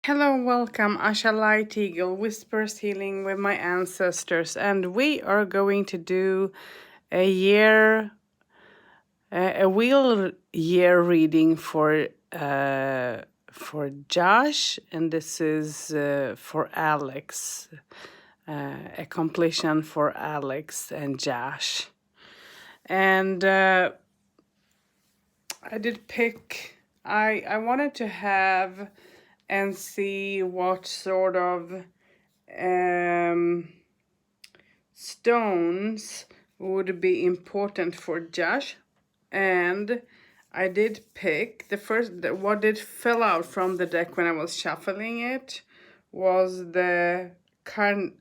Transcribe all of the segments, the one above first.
Hello, welcome, Asha Light Eagle, Whispers Healing with my ancestors, and we are going to do a wheel year reading for Josh, and this is for Alex, a completion for Alex and Josh, and I did pick. I wanted to have and see what sort of stones would be important for Josh, and I did pick what did fell out from the deck when I was shuffling it was the carnite,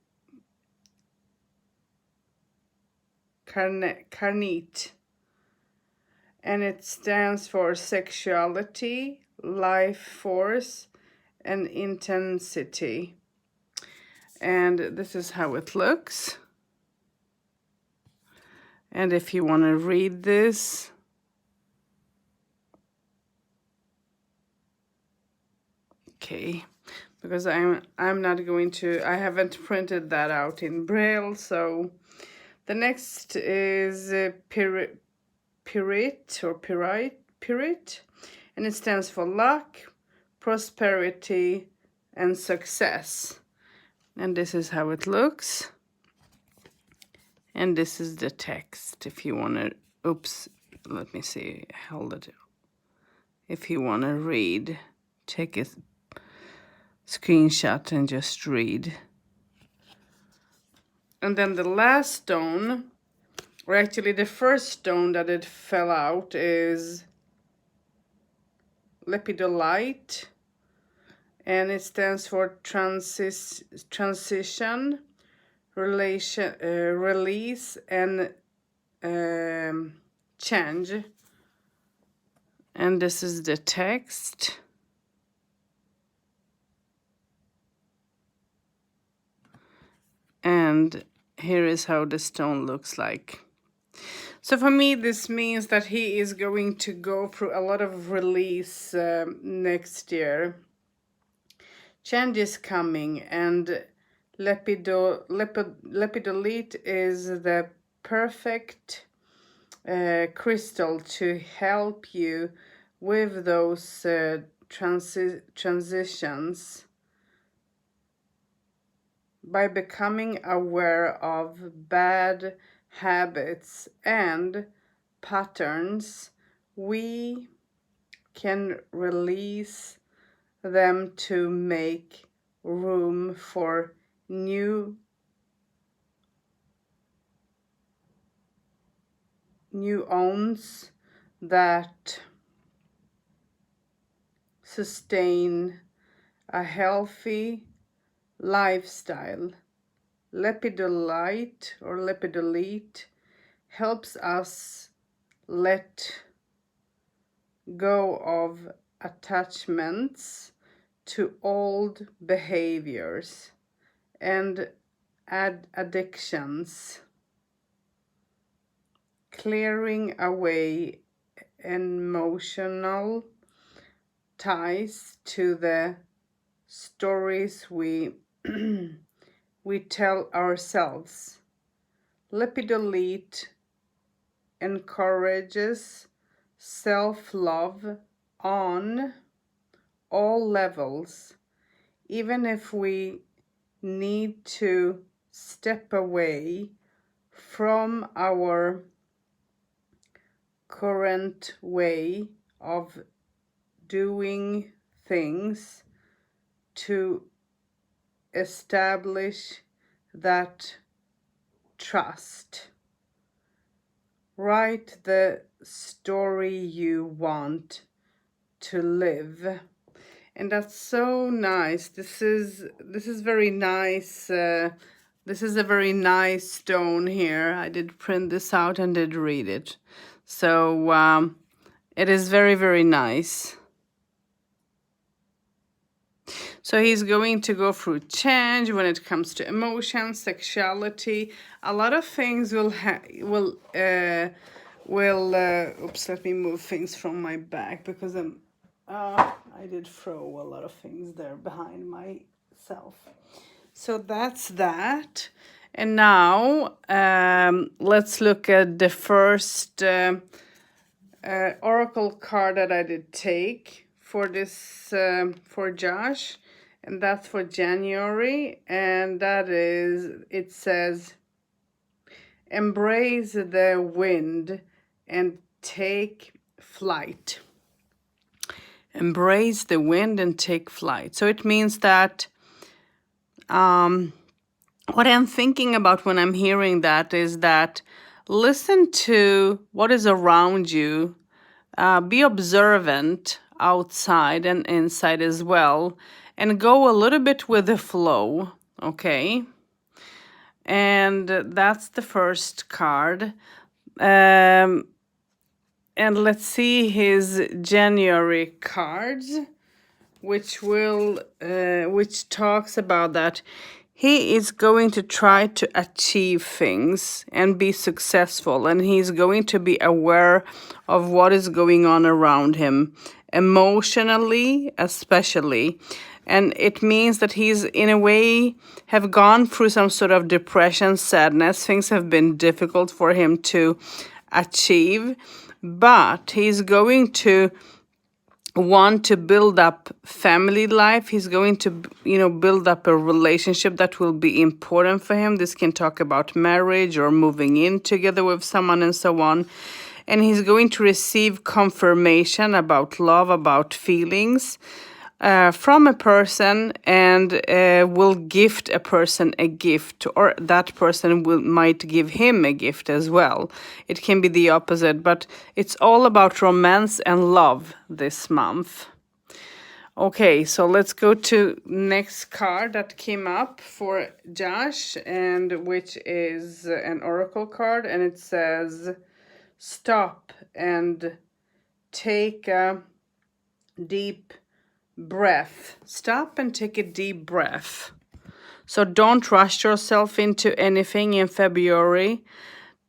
and it stands for sexuality, life force, and intensity. And this is how it looks. And if you want to read this, okay, because I'm not going to, I haven't printed that out in Braille. So the next is Pirit, and it stands for luck, prosperity, and success. And this is how it looks. And this is the text. If you want to, oops, let me see, hold it. If you want to read, take a screenshot and just read. And then the last stone, or actually the first stone that it fell out, is lepidolite, and it stands for transition, release, and change. And this is the text. And here is how the stone looks like. So for me, this means that he is going to go through a lot of release next year. Change is coming, and lepidolite is the perfect crystal to help you with those transitions. By becoming aware of bad habits and patterns, we can release them to make room for new owns that sustain a healthy lifestyle. Lepidolite or lepidolite helps us let go of attachments to old behaviors and addictions, clearing away emotional ties to the stories we tell ourselves. Lepidolite encourages self-love on all levels, even if we need to step away from our current way of doing things to establish that trust. Write the story you want to live. And that's so nice. This is very nice. This is a very nice stone here. I did print this out and did read it. So it is very, very nice. So he's going to go through change when it comes to emotions, sexuality. A lot of things oops, let me move things from my back because I I did throw a lot of things there behind myself. So that's that. And now let's look at the first oracle card that I did take for this for Josh, and that's for January, and that is, it says, embrace the wind and take flight. Embrace the wind and take flight. So it means that what I'm thinking about when I'm hearing that is that listen to what is around you, be observant outside and inside as well, and go a little bit with the flow, okay? And that's the first card. And let's see his January cards, which talks about that he is going to try to achieve things and be successful, and he's going to be aware of what is going on around him, emotionally especially. And it means that he's, in a way, have gone through some sort of depression, sadness. Things have been difficult for him to achieve, but he's going to want to build up family life. He's going to, build up a relationship that will be important for him. This can talk about marriage or moving in together with someone and so on. And he's going to receive confirmation about love, about feelings from a person, and will gift a person a gift, or that person might give him a gift as well. It can be the opposite, but it's all about romance and love this month. Okay, so let's go to next card that came up for Josh, and which is an oracle card, and it says, stop and take a deep breath. Stop and take a deep breath. So don't rush yourself into anything in February.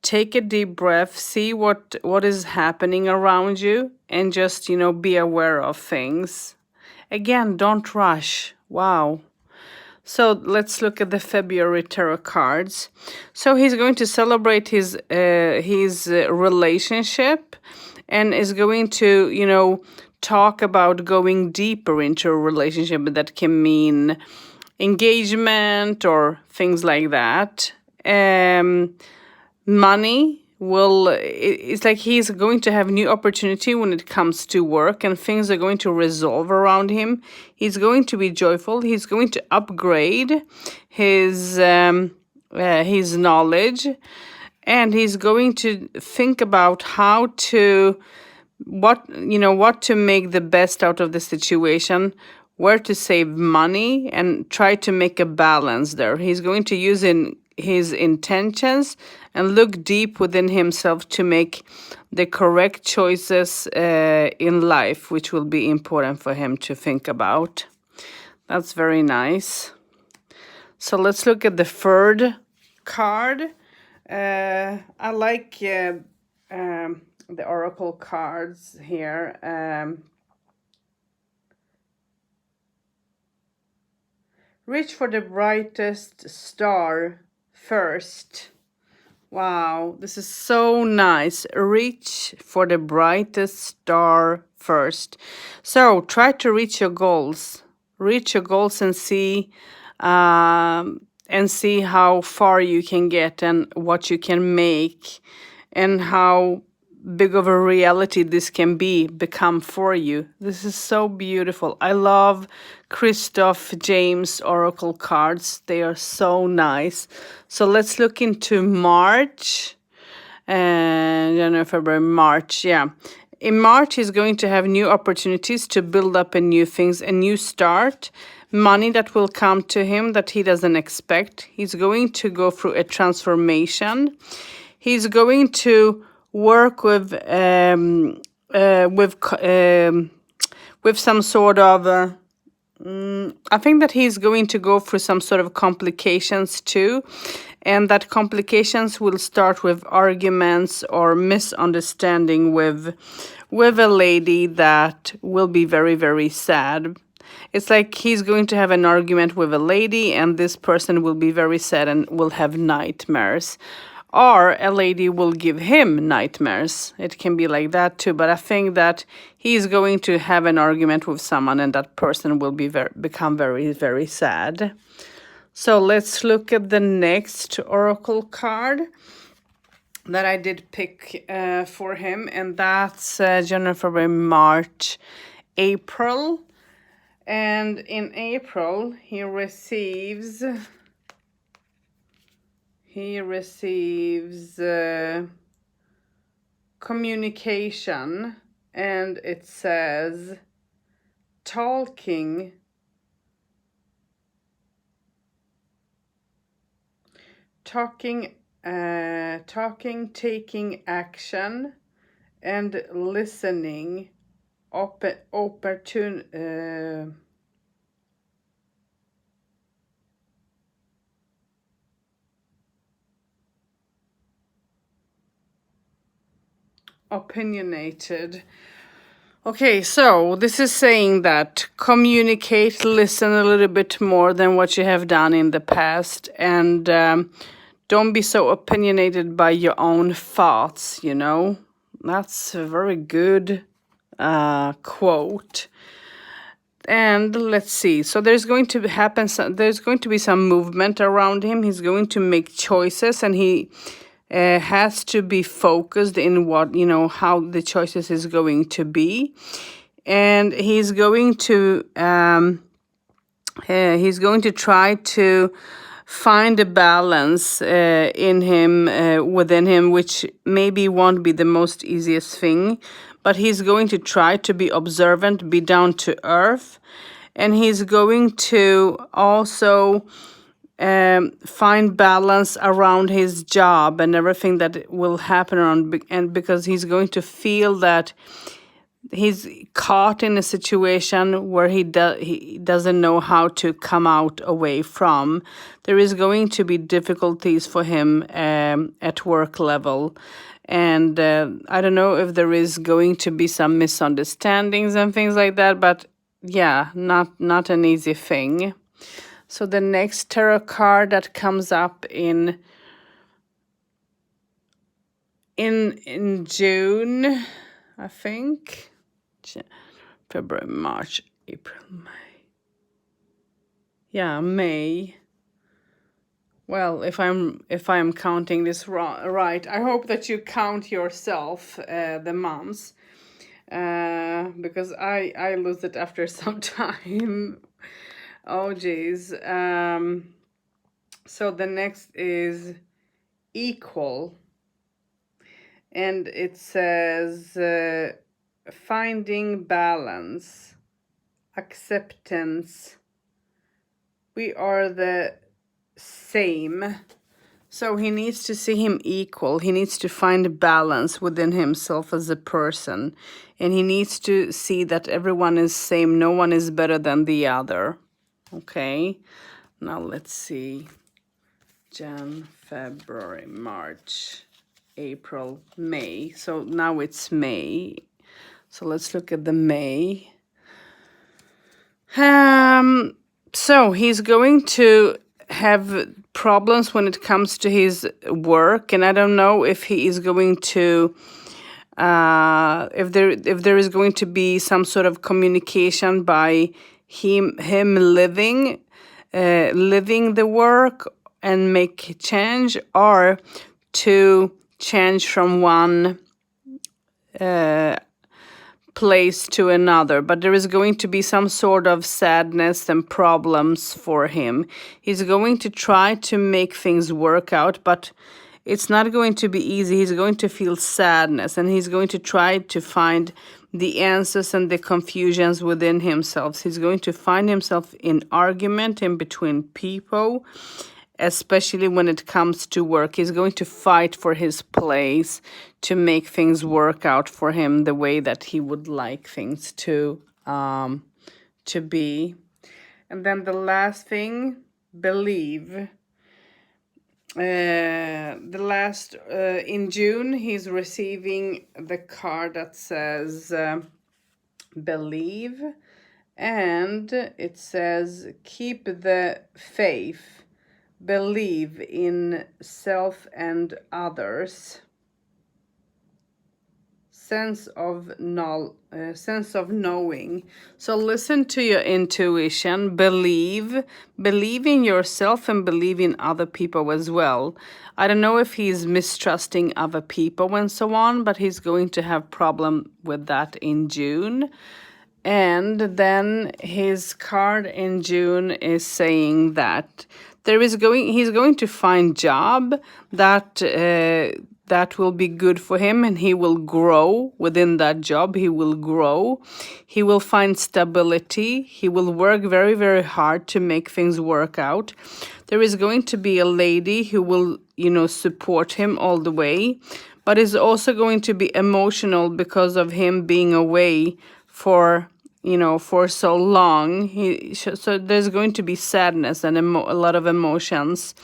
Take a deep breath, see what is happening around you, and just, be aware of things. Again, don't rush. Wow. So let's look at the February tarot cards. So he's going to celebrate his relationship, and is going to, talk about going deeper into a relationship. That can mean engagement or things like that. Money it's like he's going to have new opportunity when it comes to work, and things are going to resolve around him. He's going to be joyful. He's going to upgrade his knowledge, and he's going to think about what to make the best out of the situation, where to save money, and try to make a balance there. He's going to use his intentions and look deep within himself to make the correct choices in life, which will be important for him to think about. That's very nice. So let's look at the third card. I like the oracle cards here. Reach for the brightest star first. Wow, this is so nice. Reach for the brightest star first. So try to reach your goals. Reach your goals and see how far you can get and what you can make, and how big of a reality this can become for you. This is so beautiful. I love Christoph James oracle cards. They are so nice. So let's look into March, and January, February, March. Yeah, in March he's going to have new opportunities to build up new things, a new start, money that will come to him that he doesn't expect. He's going to go through a transformation. He's going to work with some sort of I think that he's going to go through some sort of complications too, and that complications will start with arguments or misunderstanding with with a lady that will be very, very sad. It's like he's going to have an argument with a lady, and this person will be very sad and will have nightmares. Or a lady will give him nightmares. It can be like that too. But I think that he's going to have an argument with someone, and that person will become very, very sad. So let's look at the next oracle card that I did pick for him, and that's January, February, March, April. And in April, he receives communication, and it says talking, taking action, and listening, opinionated. Okay, so this is saying that communicate, listen a little bit more than what you have done in the past, and don't be so opinionated by your own thoughts, you know. That's a very good quote. And let's see. So there's going to be some movement around him. He's going to make choices, and he has to be focused in what, you know, how the choices is going to be. And he's going to try to find a balance in him, within him, which maybe won't be the most easiest thing, but he's going to try to be observant, be down to earth, and he's going to also find balance around his job and everything that will happen around, and because he's going to feel that he's caught in a situation where he doesn't know how to come out away from. There is going to be difficulties for him at work level, and I don't know if there is going to be some misunderstandings and things like that, but yeah, not an easy thing. So the next tarot card that comes up in June, I think, February, March, April, May. Yeah, May. Well, if I'm counting this right, I hope that you count yourself the months, because I lose it after some time. Oh geez. So the next is equal, and it says finding balance, acceptance. We are the same. So he needs to see him equal. He needs to find balance within himself as a person, and he needs to see that everyone is same. No one is better than the other. Okay, now let's see. Jan, February, March, April, May. So now it's May. So let's look at the May. So he's going to have problems when it comes to his work, and I don't know if he is going to if there is going to be some sort of communication by him living the work and make change, or to change from one place to another. But there is going to be some sort of sadness and problems for him. He's going to try to make things work out, but it's not going to be easy. He's going to feel sadness, and he's going to try to find the answers and the confusions within himself. He's going to find himself in argument in between people, especially when it comes to work. He's going to fight for his place to make things work out for him the way that he would like things to be. And then the last thing, believe. the last in June, he's receiving the card that says believe, and it says keep the faith, believe in self and others, sense of knowing. So listen to your intuition, believe in yourself and believe in other people as well. I don't know if he's mistrusting other people and so on, but he's going to have problem with that in June. And then his card in June is saying that he's going to find job that will be good for him, and he will grow within that job. He will grow. He will find stability. He will work very, very hard to make things work out. There is going to be a lady who will, support him all the way, but is also going to be emotional because of him being away for so long. So there's going to be sadness and a lot of emotions.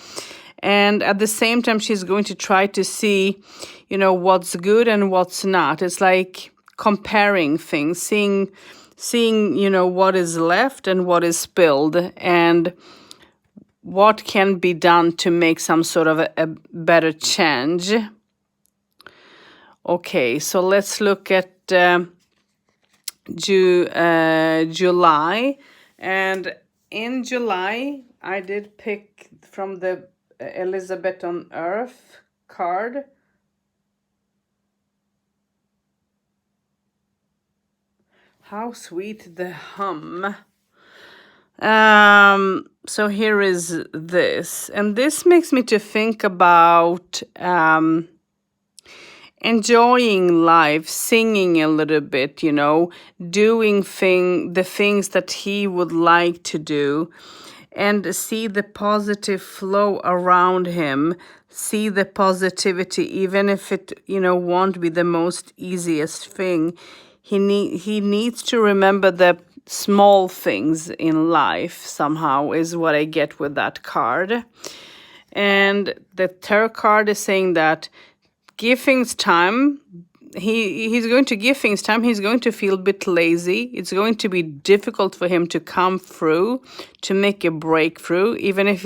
And at the same time, she's going to try to see, what's good and what's not. It's like comparing things, seeing, what is left and what is spilled, and what can be done to make some sort of a better change. Okay, so let's look at July. And in July, I did pick from the Elizabeth on Earth card. How sweet the hum. So here is this. And this makes me to think about enjoying life, singing a little bit, doing the things that he would like to do, and see the positive flow around him, see the positivity, even if it, won't be the most easiest thing. He needs to remember the small things in life somehow, is what I get with that card. And the tarot card is saying that give things time. He's going to give things time. He's going to feel a bit lazy. It's going to be difficult for him to come through, to make a breakthrough. Even if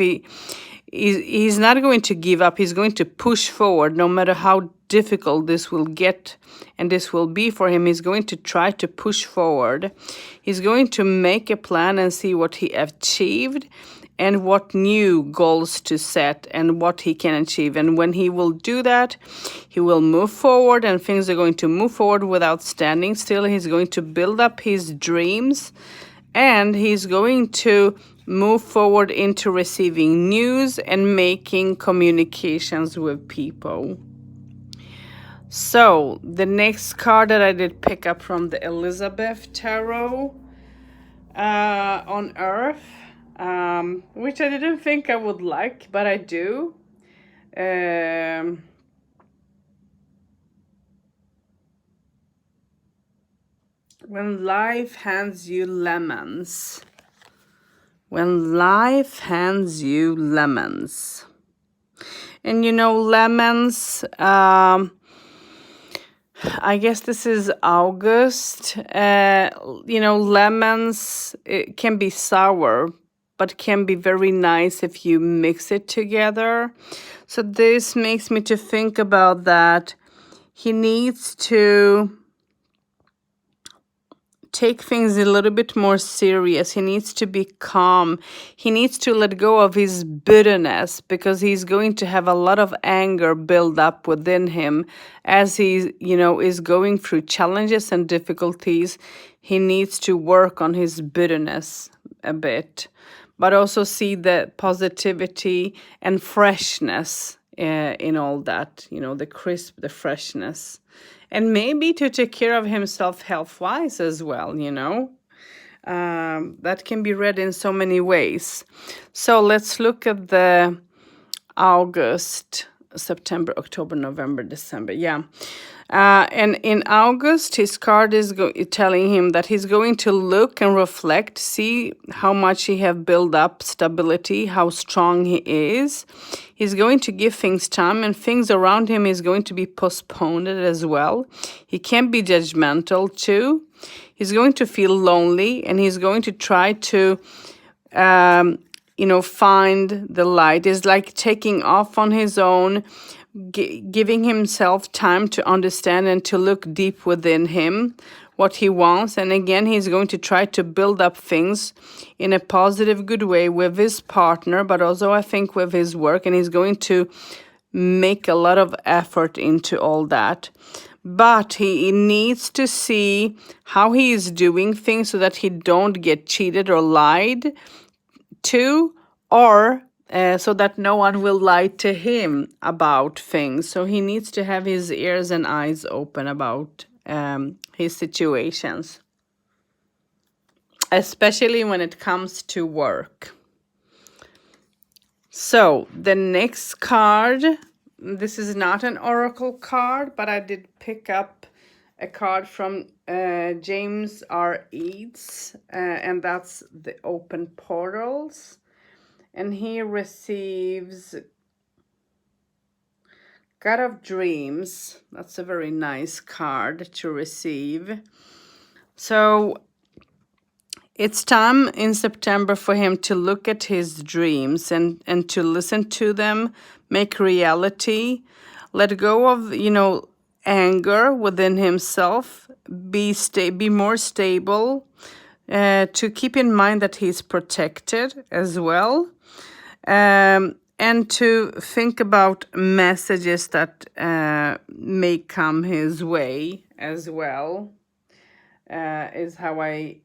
he's not going to give up, he's going to push forward no matter how difficult this will get and this will be for him. He's going to try to push forward. He's going to make a plan and see what he achieved and what new goals to set and what he can achieve. And when he will do that, he will move forward, and things are going to move forward without standing still. He's going to build up his dreams, and he's going to move forward into receiving news and making communications with people. So the next card that I did pick up from the Elizabeth Tarot on Earth, which I didn't think I would like, but I do. When life hands you lemons. When life hands you lemons. And lemons, I guess this is August. Lemons, it can be sour, but can be very nice if you mix it together. So this makes me to think about that. He needs to take things a little bit more serious. He needs to be calm. He needs to let go of his bitterness, because he's going to have a lot of anger build up within him as he, is going through challenges and difficulties. He needs to work on his bitterness a bit, but also see the positivity and freshness in all that, the crisp, the freshness. And maybe to take care of himself health-wise as well, that can be read in so many ways. So let's look at the August, September, October, November, December. Yeah. And in August, his card is telling him that he's going to look and reflect, see how much he have built up stability, how strong he is. He's going to give things time, and things around him is going to be postponed as well. He can't be judgmental too. He's going to feel lonely, and he's going to try to find the light. It's like taking off on his own, giving himself time to understand and to look deep within him what he wants. And again, he's going to try to build up things in a positive, good way with his partner, but also I think with his work. And he's going to make a lot of effort into all that. But he needs to see how he is doing things so that he don't get cheated or lied to, or so that no one will lie to him about things. So he needs to have his ears and eyes open about his situations, especially when it comes to work. So the next card, this is not an oracle card, but I did pick up a card from James R. Eads, and that's the open portals. And he receives God of Dreams. That's a very nice card to receive. So it's time in September for him to look at his dreams and to listen to them, make reality, let go of, anger within himself, be more stable, to keep in mind that he's protected as well. And to think about messages that may come his way as well, is how I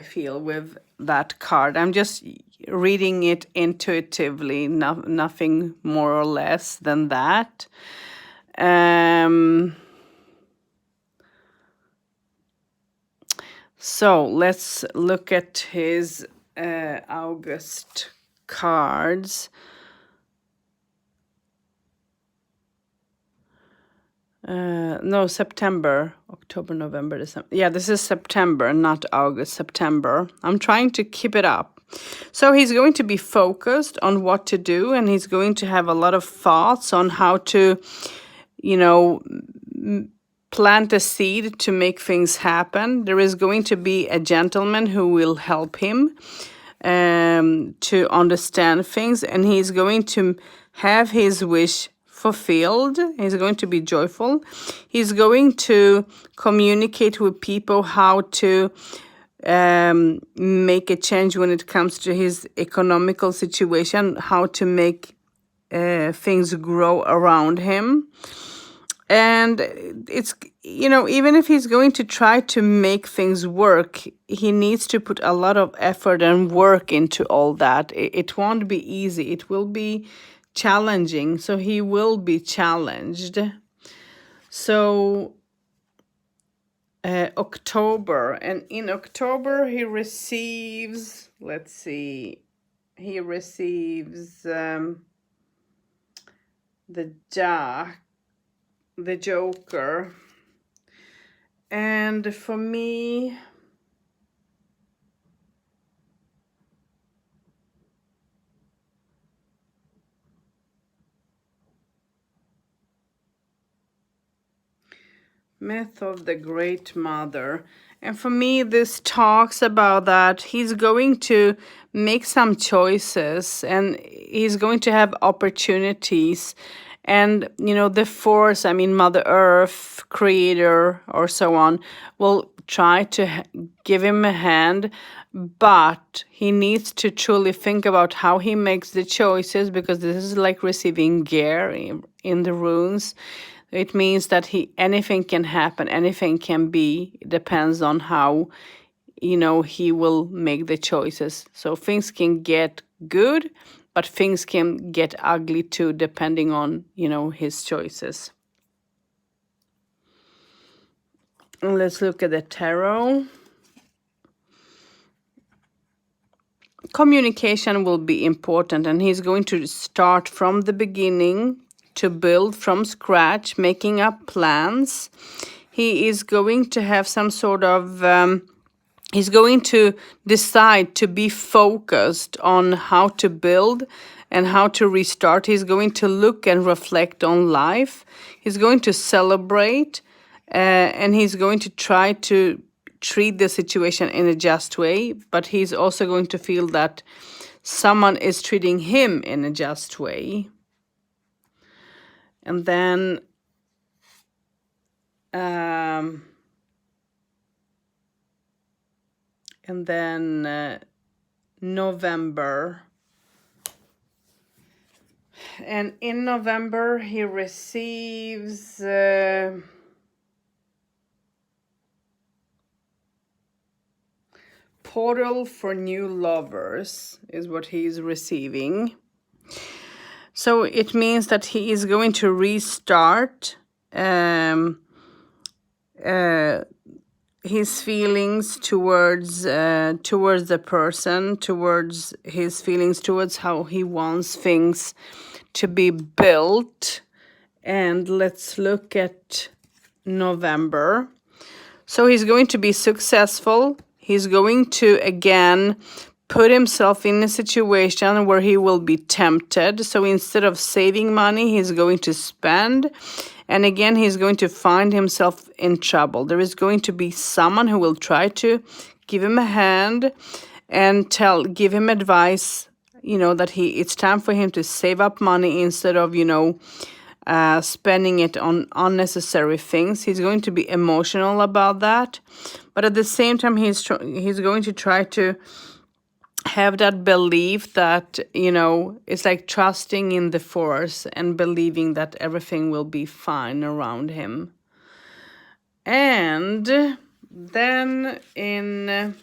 feel with that card. I'm just reading it intuitively, nothing more or less than that. So let's look at his August cards. No, September, October, November, December. Yeah, this is September, not August, September. I'm trying to keep it up. So he's going to be focused on what to do, and he's going to have a lot of thoughts on how to, plant a seed to make things happen. There is going to be a gentleman who will help him to understand things, and he's going to have his wish fulfilled. He's going to be joyful. He's going to communicate with people how to make a change when it comes to his economical situation, how to make things grow around him. And it's, even if he's going to try to make things work, he needs to put a lot of effort and work into all that. It won't be easy. It will be challenging. So he will be challenged. So October. And in October, he receives, he receives the Jack. The Joker. And for me, Myth of the Great Mother. And for me, this talks about that he's going to make some choices and he's going to have opportunities. And, the force, Mother Earth, Creator, or so on, will try to give him a hand. But he needs to truly think about how he makes the choices, because this is like receiving gear in the runes. It means that anything can happen, anything can be. It depends on how, he will make the choices. So things can get good, but things can get ugly too, depending on, his choices. And let's look at the tarot. Communication will be important, and he's going to start from the beginning to build from scratch, making up plans. He is going to have some sort of, he's going to decide to be focused on how to build and how to restart. He's going to look and reflect on life. He's going to celebrate, and he's going to try to treat the situation in a just way, but he's also going to feel that someone is treating him in a just way. And then November. And in November, he receives portal for new lovers is what he is receiving. So it means that he is going to restart his feelings towards the person, towards his feelings towards how he wants things to be built. And let's look at November. So he's going to be successful. He's going to again put himself in a situation where he will be tempted. So instead of saving money, he's going to spend. And again, he's going to find himself in trouble. There is going to be someone who will try to give him a hand and give him advice, that it's time for him to save up money instead of, spending it on unnecessary things. He's going to be emotional about that. But at the same time, he's going to try to have that belief that, it's like trusting in the force and believing that everything will be fine around him. And then in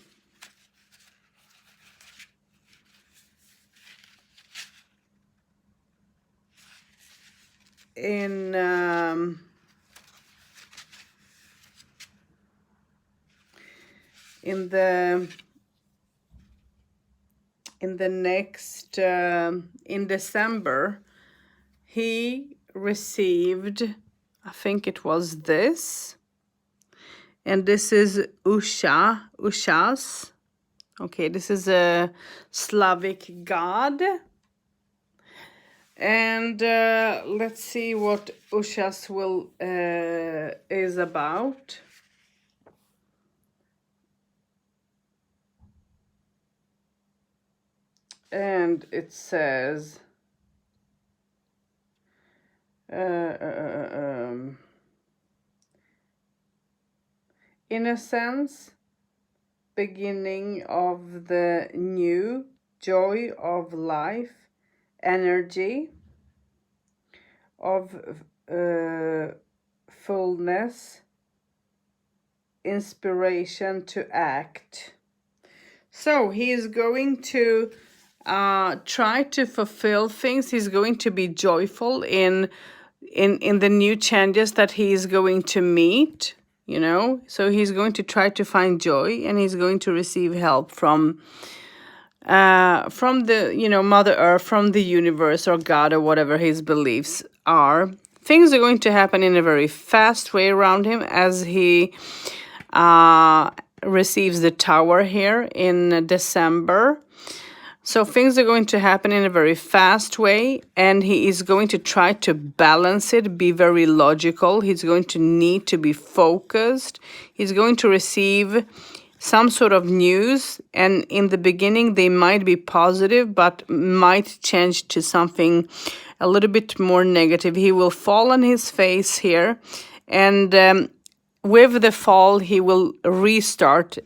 December, he received, I think it was this, and this is Ushas. Okay, this is a Slavic god. And let's see what Ushas is about. And it says, in a sense, beginning of the new, joy of life, energy, of fullness, inspiration to act. So he is going to try to fulfill things. He's going to be joyful in the new changes that he is going to meet, So he's going to try to find joy, and he's going to receive help from the, Mother Earth, from the universe or God or whatever his beliefs are. Things are going to happen in a very fast way around him as he receives the tower here in December. So things are going to happen in a very fast way, and he is going to try to balance it, be very logical. He's going to need to be focused. He's going to receive some sort of news, and in the beginning they might be positive, but might change to something a little bit more negative. He will fall on his face here, and with the fall, he will restart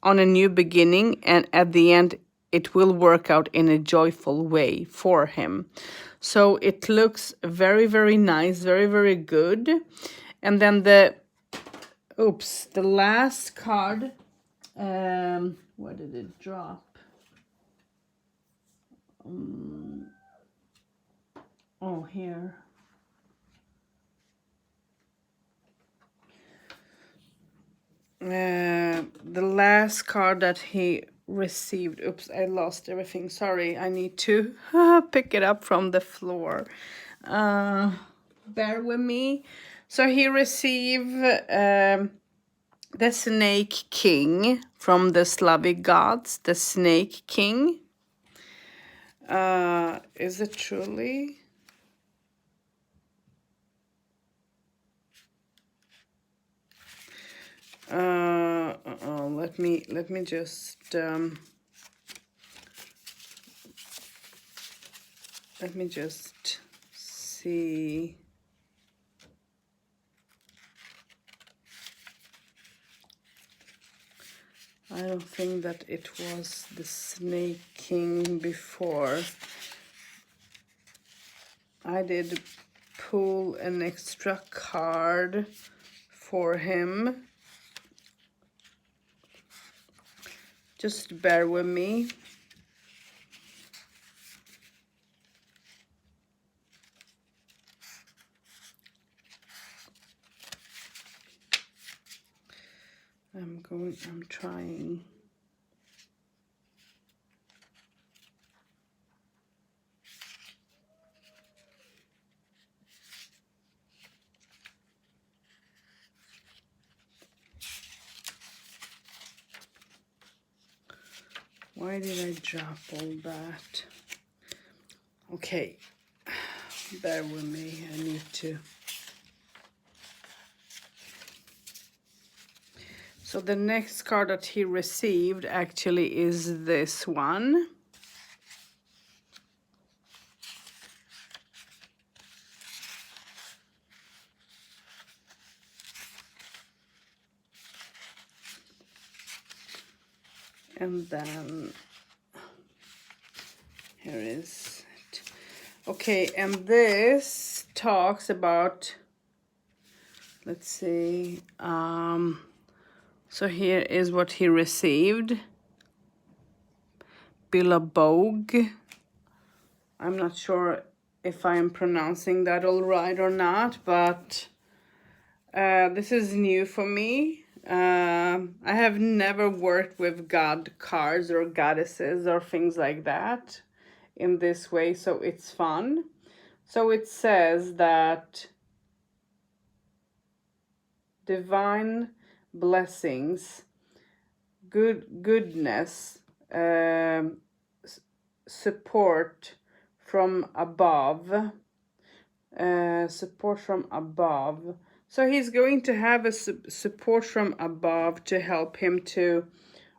on a new beginning, and at the end, it will work out in a joyful way for him. So it looks very, very nice, very, very good. And then the last card, where did it drop? Here. The last card that he received. Oops, I lost everything. Sorry, I need to pick it up from the floor. bear with me. So he received the Snake King from the Slavic gods, the Snake King. Is it truly? Let me just see. I don't think that it was the Snake King before. I did pull an extra card for him. Just bear with me. I'm trying. Why did I drop all that? Okay, bear with me. I need to. So the next card that he received actually is this one. And then here is it. Okay, and this talks about, let's see, so here is what he received. Billabong. I'm not sure if I'm pronouncing that all right or not, but this is new for me. I have never worked with god cards or goddesses or things like that in this way, so it's fun. So it says that divine blessings, goodness, support from above, support from above. So he's going to have a support from above to help him to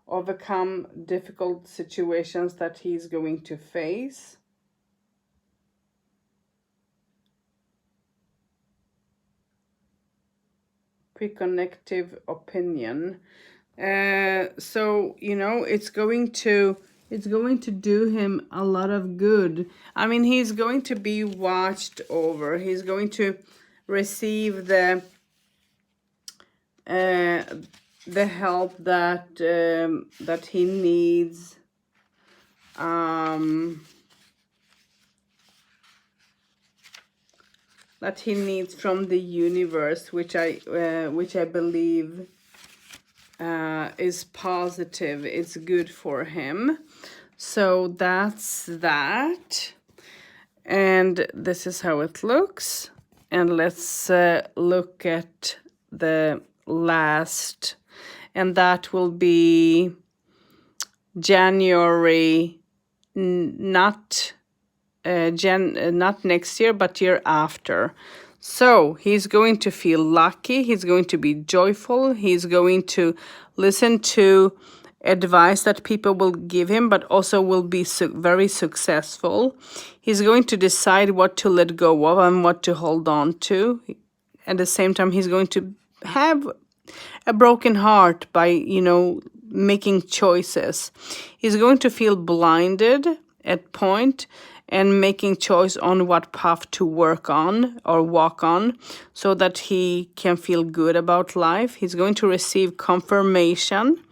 overcome difficult situations that he's going to face. Preconnective opinion. So you know, it's going to do him a lot of good. I mean, he's going to be watched over. He's going to receive the help that that he needs. That he needs from the universe, which I believe is positive. It's good for him. So that's that. And this is how it looks. And let's look at the last. And that will be January, not next year, but year after. So he's going to feel lucky. He's going to be joyful. He's going to listen to advice that people will give him, but also will be very successful. He's going to decide what to let go of and what to hold on to. At the same time, he's going to have a broken heart by, you know, making choices. He's going to feel blinded at point and making choice on what path to work on or walk on so that he can feel good about life. He's going to receive confirmation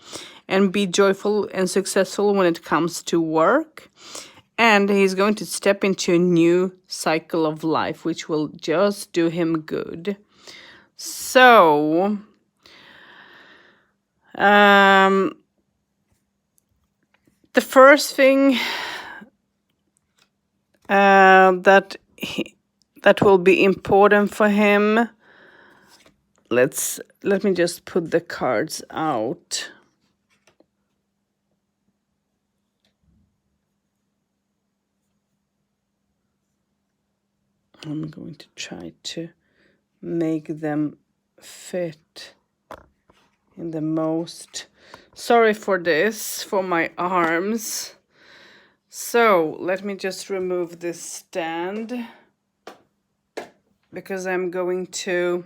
and be joyful and successful when it comes to work. And he's going to step into a new cycle of life, which will just do him good. So, the first thing that that will be important for him. Let me just put the cards out. I'm going to try to make them fit in the most. Sorry for this, for my arms. So let me just remove this stand because I'm going to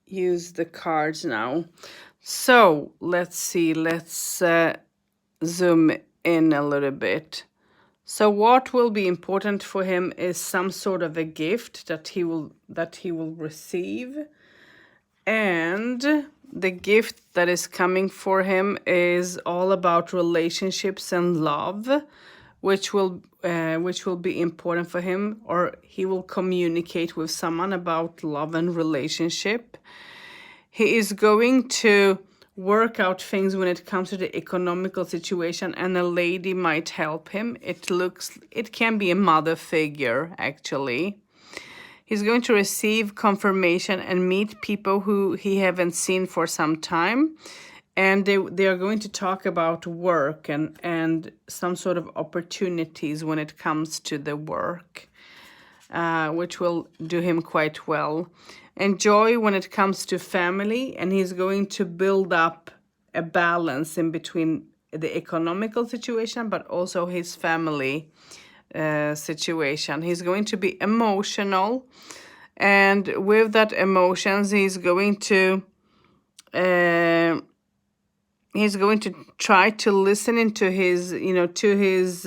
use the cards now. So let's see, let's zoom in a little bit. So what will be important for him is some sort of a gift that he will receive. And the gift that is coming for him is all about relationships and love, which will be important for him, or he will communicate with someone about love and relationship. He is going to work out things when it comes to the economical situation, and a lady might help him. It can be a mother figure, actually. He's going to receive confirmation and meet people who he haven't seen for some time. And they are going to talk about work and some sort of opportunities when it comes to the work, which will do him quite well. And joy when it comes to family, and he's going to build up a balance in between the economical situation, but also his family situation. He's going to be emotional, and with that emotions, he's going to try to listen into his, to his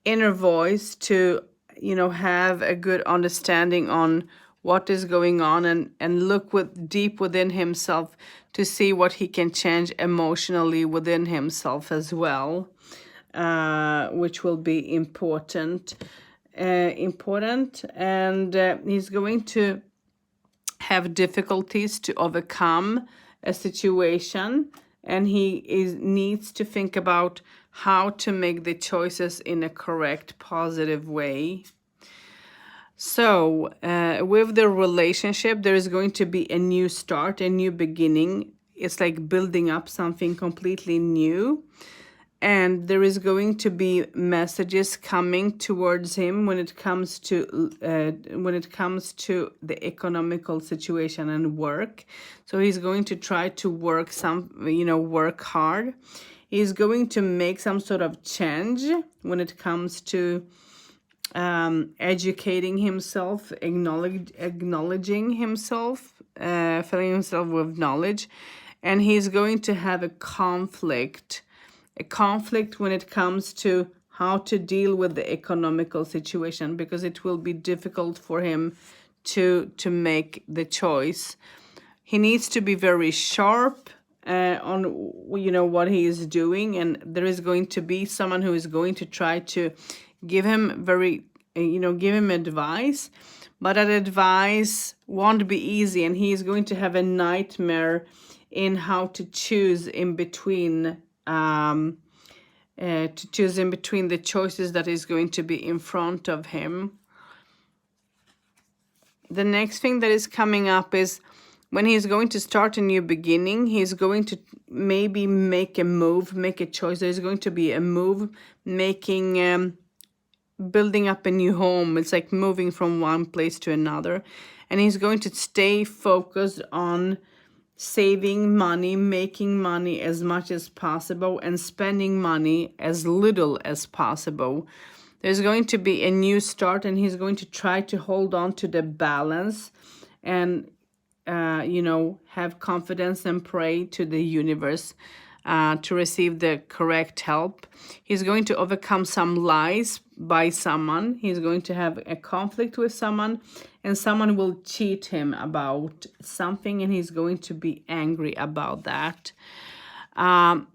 inner voice, to, have a good understanding on what is going on, and look deep within himself to see what he can change emotionally within himself as well, which will be important. And he's going to have difficulties to overcome a situation, and he needs to think about how to make the choices in a correct, positive way. So with the relationship, there is going to be a new start, a new beginning. It's like building up something completely new. And there is going to be messages coming towards him when it comes to the economical situation and work. So he's going to try to work work hard. He's going to make some sort of change when it comes to educating himself, acknowledging himself, filling himself with knowledge. And he's going to have a conflict when it comes to how to deal with the economical situation, because it will be difficult for him to make the choice. He needs to be very sharp on what he is doing, and there is going to be someone who is going to try to give him give him advice, but that advice won't be easy, and he is going to have a nightmare in how to choose in between the choices that is going to be in front of him. The next thing that is coming up is when he's going to start a new beginning, he's going to maybe make a move, make a choice. There's going to be a move, building up a new home. It's like moving from one place to another. And he's going to stay focused on saving money, making money as much as possible, and spending money as little as possible. There's going to be a new start, and he's going to try to hold on to the balance and have confidence and pray to the universe to receive the correct help. He's going to overcome some lies by someone. He's going to have a conflict with someone, and someone will cheat him about something, and he's going to be angry about that. The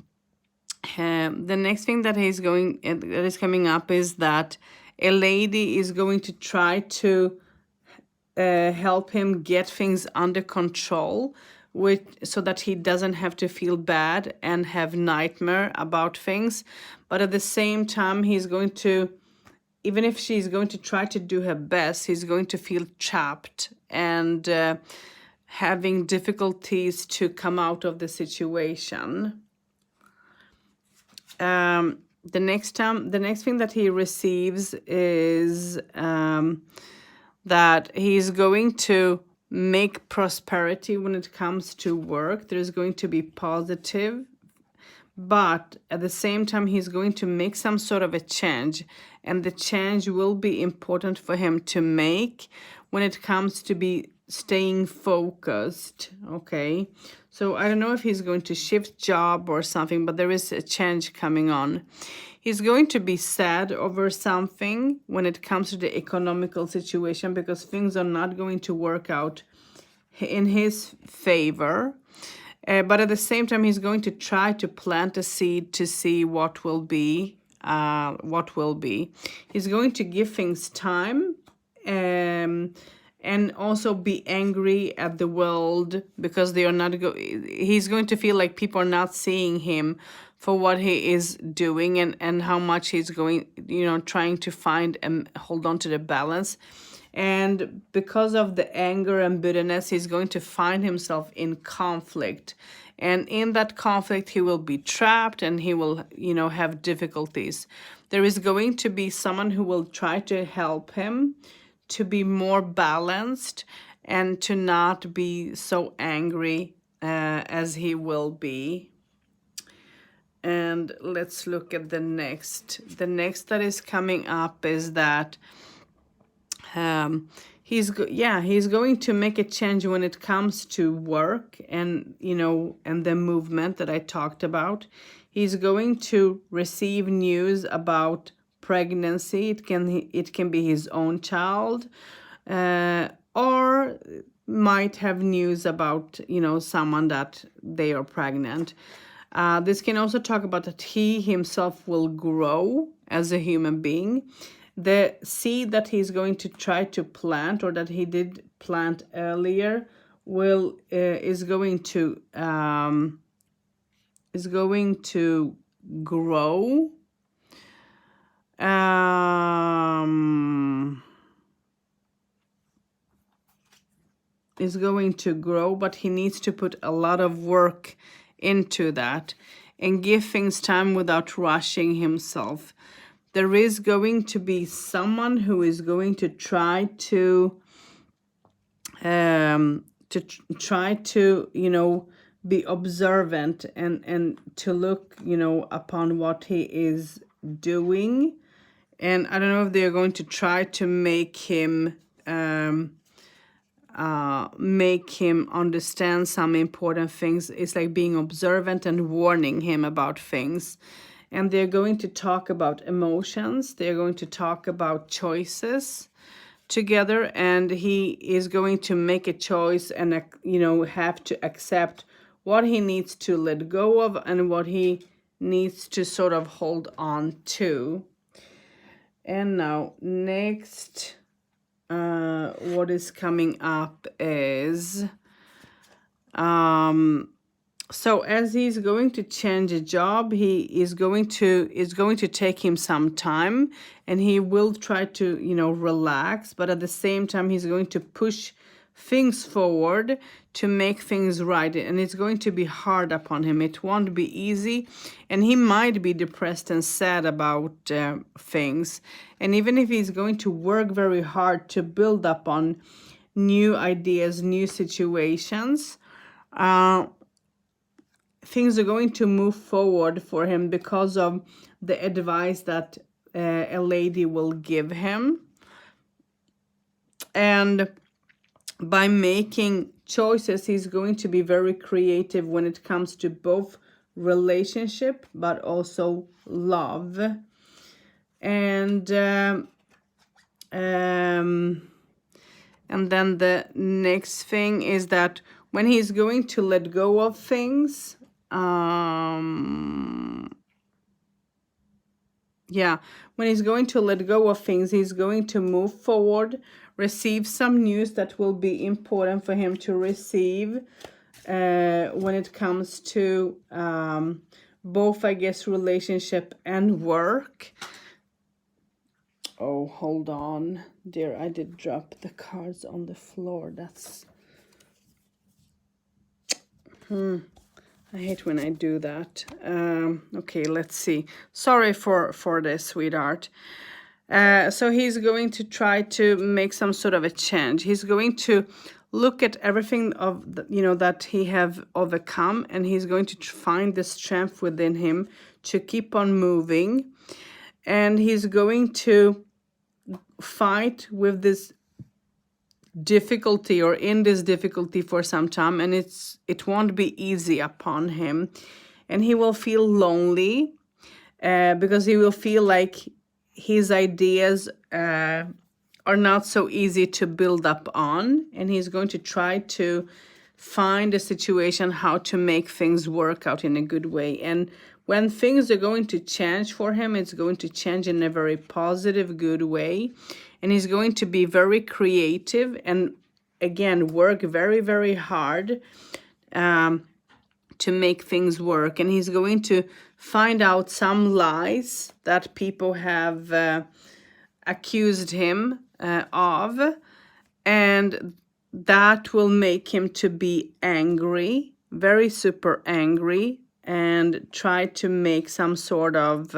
next thing that is coming up is that a lady is going to try to help him get things under control, so that he doesn't have to feel bad and have nightmare about things. But at the same time, he's going to even if she's going to try to do her best, he's going to feel trapped and having difficulties to come out of the situation. The next thing that he receives is that he's going to make prosperity when it comes to work. There's going to be positive, but at the same time he's going to make some sort of a change, and the change will be important for him to make when it comes to be staying focused. Okay, so I don't know if he's going to shift job or something, but there is a change coming on. He's going to be sad over something when it comes to the economical situation, because things are not going to work out in his favor. But at the same time, he's going to try to plant a seed to see what will be. He's going to give things time, and also be angry at the world because they are not. He's going to feel like people are not seeing him for what he is doing, and how much he's going, trying to find and hold on to the balance. And because of the anger and bitterness, he's going to find himself in conflict. And in that conflict, he will be trapped and he will, have difficulties. There is going to be someone who will try to help him to be more balanced and to not be so angry as he will be. And let's look at the next. The next that is coming up is that he's going to make a change when it comes to work and and the movement that I talked about. He's going to receive news about pregnancy. It can be his own child, or might have news about someone that they are pregnant. This can also talk about that he himself will grow as a human being. The seed that he's going to try to plant, or that he did plant earlier, is going to grow. Is going to grow, but he needs to put a lot of work into that and give things time without rushing himself. There is going to be someone who is going to try to be observant and to look upon what he is doing. And I don't know if they're going to try to make him understand some important things. It's like being observant and warning him about things. And they're going to talk about emotions. They're going to talk about choices together. And he is going to make a choice and, have to accept what he needs to let go of and what he needs to sort of hold on to. And now, next, what is coming up is... So as he's going to change a job, it's going to take him some time, and he will try to, relax, but at the same time, he's going to push things forward to make things right. And it's going to be hard upon him. It won't be easy, and he might be depressed and sad about things. And even if he's going to work very hard to build up on new ideas, new situations, things are going to move forward for him because of the advice that a lady will give him. And by making choices, he's going to be very creative when it comes to both relationship but also love. And then the next thing is that when he's going to let go of things, when he's going to let go of things, he's going to move forward, receive some news that will be important for him to receive when it comes to both, I guess, relationship and work. Oh, hold on. Dear, I did drop the cards on the floor. That's... I hate when I do that. Okay, let's see. Sorry for this, sweetheart. So he's going to try to make some sort of a change. He's going to look at everything of the, that he have overcome, and he's going to find the strength within him to keep on moving. And he's going to fight with this difficulty, or in this difficulty, for some time, and it won't be easy upon him, and he will feel lonely, because he will feel like his ideas are not so easy to build up on, and he's going to try to find a situation how to make things work out in a good way. And when things are going to change for him, it's going to change in a very positive, good way. And he's going to be very creative and, again, work very, very hard to make things work. And he's going to find out some lies that people have accused him of, and that will make him to be angry, very super angry, and try to make some sort of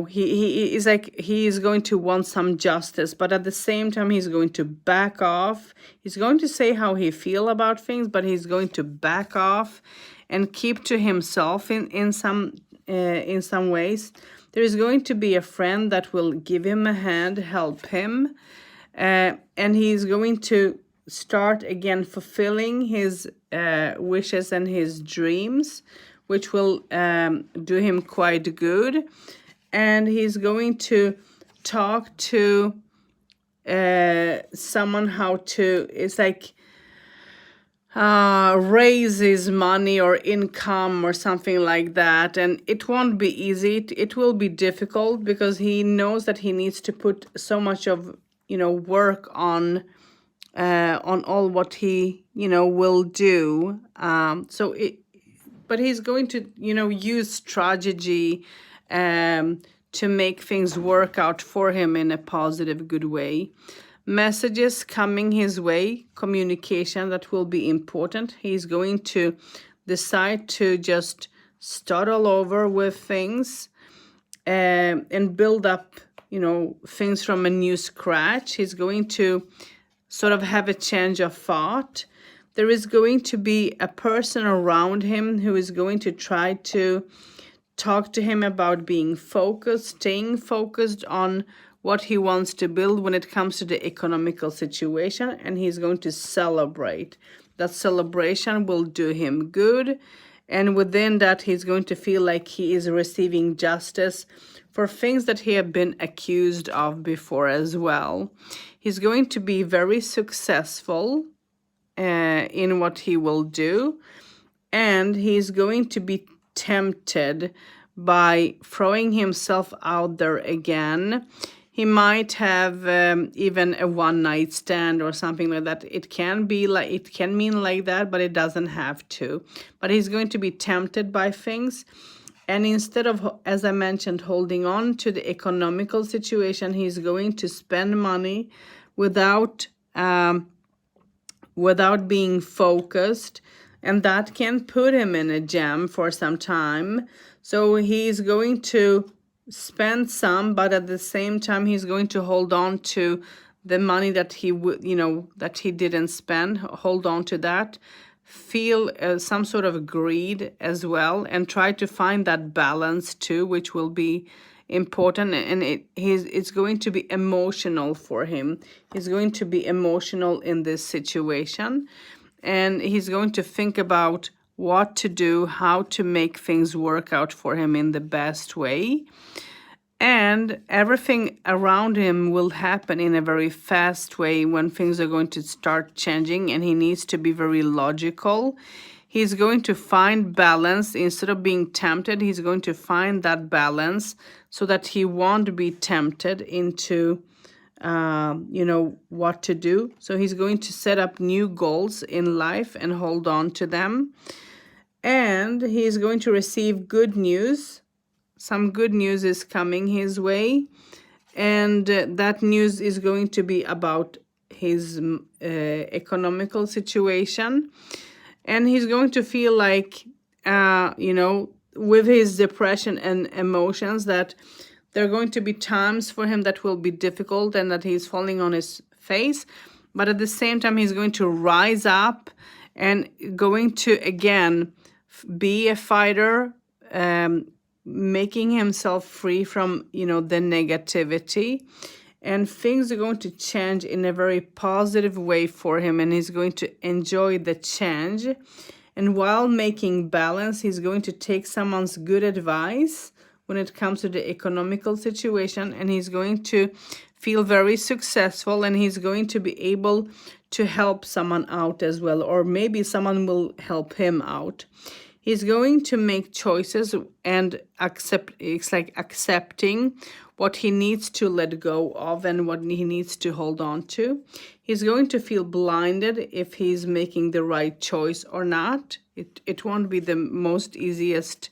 he is like, he is going to want some justice, but at the same time he's going to back off. He's going to say how he feel about things, but he's going to back off and keep to himself in some ways. There is going to be a friend that will give him a hand, help him, and he's going to start again fulfilling his wishes and his dreams, which will do him quite good. And he's going to talk to someone how to, it's like, raise his money or income or something like that. And it won't be easy. It will be difficult, because he knows that he needs to put so much of work on all what he will do. But he's going to use strategy to make things work out for him in a positive, good way. Messages coming his way, communication, that will be important. He's going to decide to just start all over with things and build up, things from a new scratch. He's going to sort of have a change of thought. There is going to be a person around him who is going to try to talk to him about being focused, staying focused on what he wants to build when it comes to the economical situation, and he's going to celebrate. That celebration will do him good, and within that he's going to feel like he is receiving justice for things that he had been accused of before as well. He's going to be very successful in what he will do, and he's going to be tempted by throwing himself out there again. He might have even a one-night stand or something like that. It can mean like that, but it doesn't have to. But he's going to be tempted by things, and instead of, as I mentioned, holding on to the economical situation, he's going to spend money without being focused, and that can put him in a jam for some time. So he's going to spend some, but at the same time he's going to hold on to the money that he would, that he didn't spend. Hold on to that, feel some sort of greed as well, and try to find that balance too, which will be important. And it's going to be emotional for him. He's going to be emotional in this situation, and he's going to think about what to do, how to make things work out for him in the best way. And everything around him will happen in a very fast way when things are going to start changing, and he needs to be very logical. He's going to find balance. Instead of being tempted, he's going to find that balance so that he won't be tempted into what to do. So he's going to set up new goals in life and hold on to them. And he's going to receive good news, some good news is coming his way, and that news is going to be about his economical situation. And he's going to feel like, with his depression and emotions, that there are going to be times for him that will be difficult and that he's falling on his face. But at the same time, he's going to rise up and going to, again, be a fighter, making himself free from, the negativity. And things are going to change in a very positive way for him, and he's going to enjoy the change. And while making balance, he's going to take someone's good advice when it comes to the economical situation, and he's going to feel very successful, and he's going to be able to help someone out as well, or maybe someone will help him out. He's going to make choices and accepting what he needs to let go of and what he needs to hold on to. He's going to feel blinded if he's making the right choice or not. It won't be the most easiest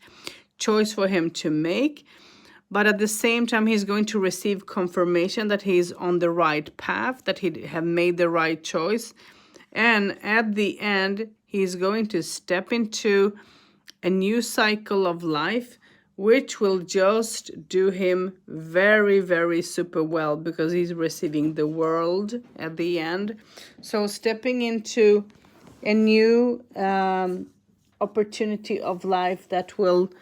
choice for him to make. But at the same time, he's going to receive confirmation that he's on the right path, that he have made the right choice. And at the end, he's going to step into a new cycle of life, which will just do him very, very super well, because he's receiving the world at the end. So stepping into a new opportunity of life that will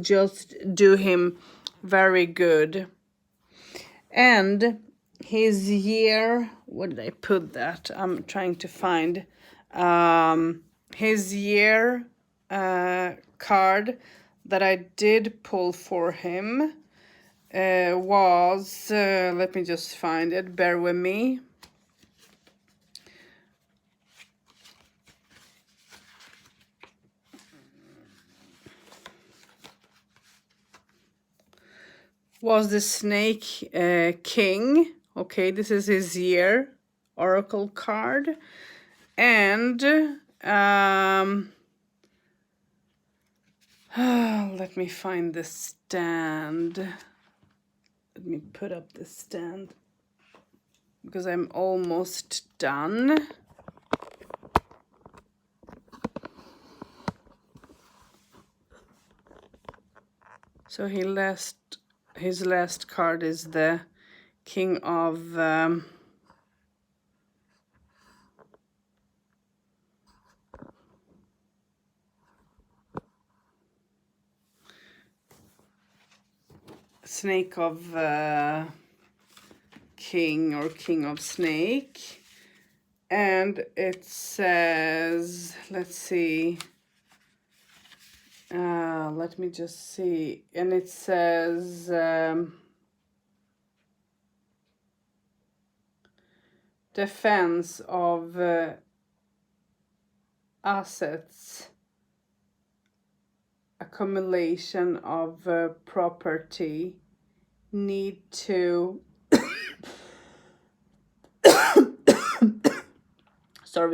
just do him very good. And his year, what did I put that? I'm trying to find his year card that I did pull for him was, let me just find it, bear with me. Was the Snake King. Okay, this is his year oracle card. And let me find the stand. Let me put up the stand, because I'm almost done. So his last card is the King of Snake of King, or King of Snake. And it says, let's see, let me just see, and it says defense of assets, accumulation of property, need to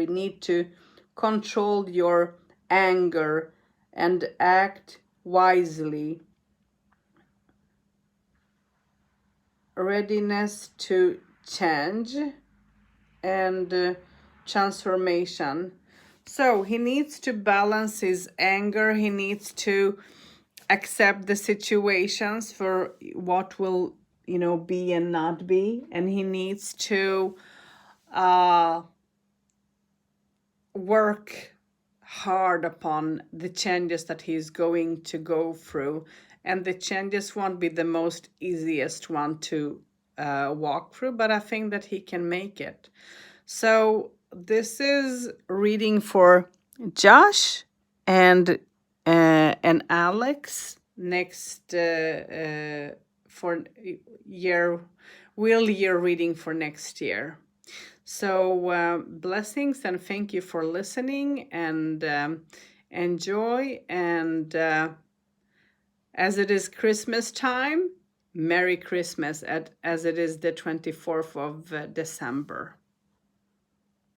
need to control your anger and act wisely. Readiness to change and transformation. So he needs to balance his anger. He needs to accept the situations for what will, be and not be. And he needs to work hard upon the changes that he's going to go through. And the changes won't be the most easiest one to walk through, but I think that he can make it. So this is reading for Josh and Alex next for Weel year reading for next year. So blessings, and thank you for listening, and enjoy. And as it is Christmas time, Merry Christmas, as it is the 24th of December.